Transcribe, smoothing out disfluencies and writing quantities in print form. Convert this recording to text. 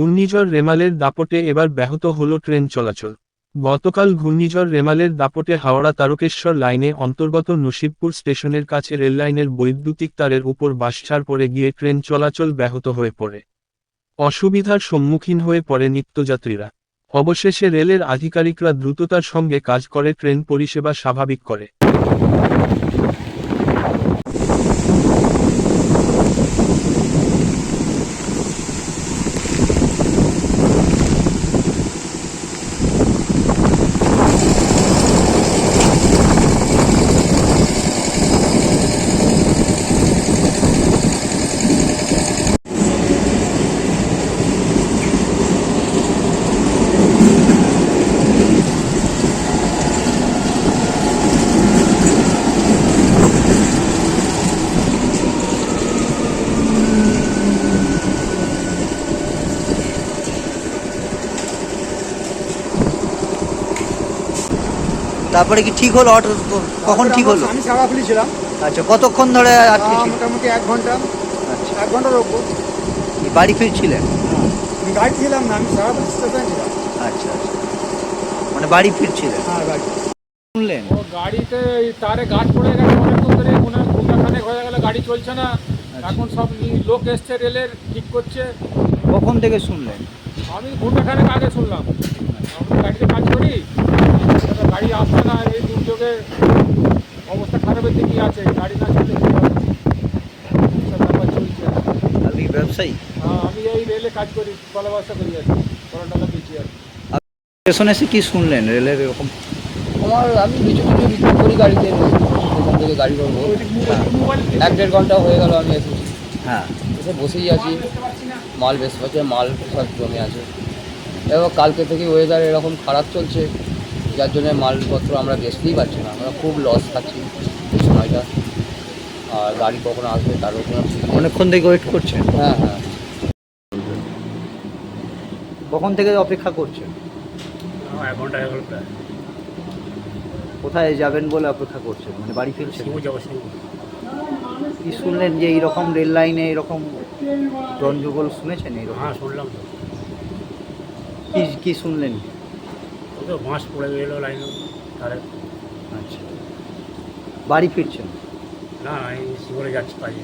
ঘূর্ণিঝড় রেমালের দাপটে এবার ব্যাহত হল ট্রেন চলাচল। গতকাল ঘূর্ণিঝড় রেমালের দাপটে হাওড়া তারকেশ্বর লাইনে অন্তর্গত নসিবপুর স্টেশনের কাছে রেললাইনের বৈদ্যুতিক তারের উপর বাঁশঝাড় পড়ে গিয়ে ট্রেন চলাচল ব্যাহত হয়ে পড়ে। অসুবিধার সম্মুখীন হয়ে পড়ে নিত্যযাত্রীরা। অবশেষে রেলের আধিকারিকরা দ্রুততার সঙ্গে কাজ করে ট্রেন পরিষেবা স্বাভাবিক করে। তারপরে কি ঠিক হলো? অটো কখন ঠিক হলো? আমি সারাফুলি ছিলাম। আচ্ছা, কতক্ষণ ধরে আটকে ছিল? মোটামুটি 1 ঘন্টা। আচ্ছা, 1 ঘন্টার ওপর। বাড়ি ফিরছিলেন? আমি গাড়ি ছিলাম না, আমি সারাফুলি স্টেশনে ছিলাম। আচ্ছা আচ্ছা, মানে বাড়ি ফিরছিলেন? হ্যাঁ, গাড়ি শুনলেন? ও গাড়িতে তারে গাছ পড়ে গেছে অনেকক্ষণ ধরে, ঘন্টাখানেক হয়ে গেল গাড়ি চলছে না। এখন সব লোক এসছে রেলের ঠিক করছে। কখন থেকে শুনলেন? আমি ঘন্টাখানেক আগে শুনলাম। আমি গাড়িতে কাজ করি, গাড়ি আসছে না, এই দুর্যোগে অবস্থা খারাপের দিকেই আছে। গাড়ি না চললে কী হবে? সব ব্যাপার চলছে। আপনি ব্যবসায়ী? হ্যাঁ, আমি এই রেলে কাজ করি, কলা ব্যবসা করি আর কি, করোনাটা দিচ্ছি আর কি। স্টেশনে এসে কি শুনলেন রেলের এরকম? আমি কিছু বিক্রি করি গাড়িতে, সেখান থেকে গাড়ি করবো। 1-1.5 ঘন্টা হয়ে গেল আমি এসেছি। হ্যাঁ, এসে বসেই আছি, মাল বেশ পাচ্ছে, মাল সব জমে আছে। এবার কালকে থেকে ওয়েদার এরকম খারাপ চলছে, যার জন্য মালপত্র আমরা বেচতেই পারছি না। আমরা খুব লস খাচ্ছি এই সময়টা। আর গাড়ি কখন আসবে তারও কোনো ঠিক নেই। অনেকক্ষণ থেকে ওয়েট করছেন? হ্যাঁ হ্যাঁ, কখন থেকে অপেক্ষা করছেন? 1 ঘন্টা হয়ে গেল প্রায়। কোথায় যাবেন বলে অপেক্ষা করছেন, মানে বাড়ি ফিরছেন? কি শুনলেন যে এইরকম রেল লাইনে এরকম গন্ডগোল শুনেছেন? এইরকম? হ্যাঁ, শুনলাম তো। কি শুনলেন? ও তো বাঁশ পড়ে গেলো লাইনে তারে। আচ্ছা, বাড়ি ফিরছেন? না, এই শিবরে যাচ্ছি কাজে।